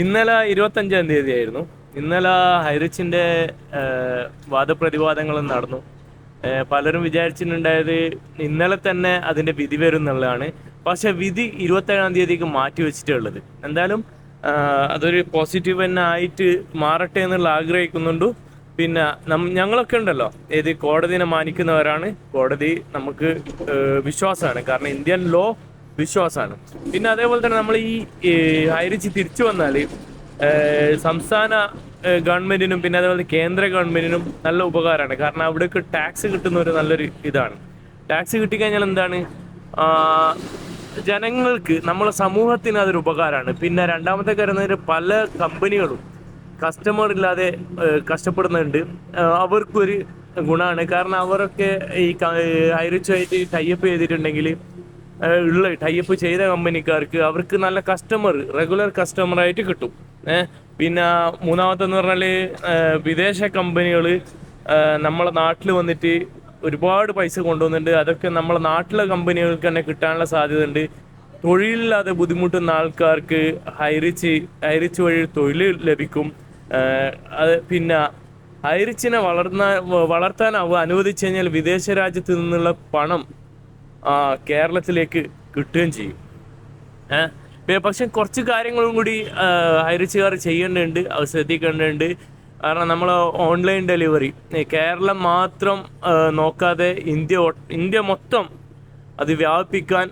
ഇന്നലെ 25-ാം തീയതി ആയിരുന്നു. ഇന്നലെ ഹൈറിച്ചിൻ്റെ വാദപ്രതിവാദങ്ങളും നടന്നു. പലരും വിചാരിച്ചിട്ടുണ്ടായത് ഇന്നലെ തന്നെ അതിൻ്റെ വിധി വരും എന്നുള്ളതാണ്. പക്ഷെ വിധി 27-ാം തീയതിക്ക് മാറ്റി വെച്ചിട്ടുള്ളത്. എന്തായാലും അതൊരു പോസിറ്റീവ് തന്നെ ആയിട്ട് മാറട്ടെ എന്നുള്ള ആഗ്രഹിക്കുന്നുണ്ട്. പിന്നെ ഞങ്ങളൊക്കെ ഉണ്ടല്ലോ, കോടതിനെ മാനിക്കുന്നവരാണ്. കോടതി നമുക്ക് വിശ്വാസമാണ്, കാരണം ഇന്ത്യൻ ലോ വിശ്വാസമാണ്. പിന്നെ അതേപോലെ തന്നെ നമ്മൾ ഈ ഹൈറിച്ച് തിരിച്ചു വന്നാൽ സംസ്ഥാന ഗവൺമെന്റിനും പിന്നെ അതേപോലെ കേന്ദ്ര ഗവൺമെന്റിനും നല്ല ഉപകാരമാണ്. കാരണം അവിടേക്ക് ടാക്സ് കിട്ടുന്ന ഒരു നല്ലൊരു ഇതാണ്. ടാക്സ് കിട്ടിക്കഴിഞ്ഞാൽ എന്താണ്, ജനങ്ങൾക്ക്, നമ്മളെ സമൂഹത്തിന് അതൊരു ഉപകാരമാണ്. പിന്നെ രണ്ടാമത്തെ കാര്യം, പല കമ്പനികളും കസ്റ്റമർ ഇല്ലാതെ കഷ്ടപ്പെടുന്നുണ്ട്. അവർക്കൊരു ഗുണമാണ്. കാരണം അവരൊക്കെ ഈ ഹൈറിച്ചുമായിട്ട് ടൈപ്പ് ചെയ്തിട്ടുണ്ടെങ്കിൽ ഉള്ള ടൈപ്പ് ചെയ്ത കമ്പനിക്കാർക്ക് അവർക്ക് നല്ല റെഗുലർ കസ്റ്റമറായിട്ട് കിട്ടും. പിന്നെ മൂന്നാമത്തെന്ന് പറഞ്ഞാൽ വിദേശ കമ്പനികൾ നമ്മളെ നാട്ടിൽ വന്നിട്ട് ഒരുപാട് പൈസ കൊണ്ടുവന്നിട്ടുണ്ട്. അതൊക്കെ നമ്മളെ നാട്ടിലെ കമ്പനികൾക്ക് തന്നെ കിട്ടാനുള്ള സാധ്യതയുണ്ട്. തൊഴിലില്ലാതെ ബുദ്ധിമുട്ടുന്ന ആൾക്കാർക്ക് ഹൈറിച്ച് വഴി തൊഴിൽ ലഭിക്കും. പിന്നെ ഹൈറിച്ചിനെ വളർത്താൻ അനുവദിച്ചു കഴിഞ്ഞാൽ വിദേശ രാജ്യത്ത് നിന്നുള്ള പണം കേരളത്തിലേക്ക് കിട്ടുകയും ചെയ്യും. പക്ഷെ കുറച്ച് കാര്യങ്ങളും കൂടി ഹൈറിച്ചുകാർ ചെയ്യേണ്ടതുണ്ട്, അത് ശ്രദ്ധിക്കേണ്ടതുണ്ട്. കാരണം നമ്മൾ ഓൺലൈൻ ഡെലിവറി കേരളം മാത്രം നോക്കാതെ ഇന്ത്യ മൊത്തം അത് വ്യാപിപ്പിക്കാൻ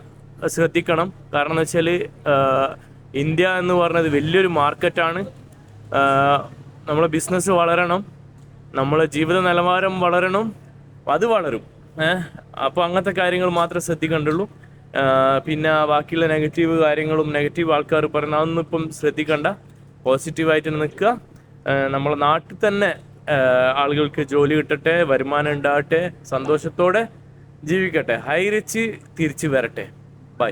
ശ്രദ്ധിക്കണം. കാരണം എന്ന് വെച്ചാൽ ഇന്ത്യ എന്ന് പറഞ്ഞത് വലിയൊരു മാർക്കറ്റാണ്. നമ്മളെ ബിസിനസ് വളരണം, നമ്മളെ ജീവിത നിലവാരം വളരണം, അത് വളരും. അപ്പോൾ അങ്ങനത്തെ കാര്യങ്ങൾ മാത്രമേ ശ്രദ്ധിക്കേണ്ടുള്ളൂ. പിന്നെ ബാക്കിയുള്ള നെഗറ്റീവ് ആൾക്കാർ പറഞ്ഞാൽ അതൊന്നും ഇപ്പം ശ്രദ്ധിക്കണ്ട. പോസിറ്റീവായിട്ട് നിൽക്കുക. നമ്മളെ നാട്ടിൽ തന്നെ ആളുകൾക്ക് ജോലി കിട്ടട്ടെ, വരുമാനം ഉണ്ടാകട്ടെ, സന്തോഷത്തോടെ ജീവിക്കട്ടെ. ഹൈറിച്ച് തിരിച്ചു വരട്ടെ. ബൈ.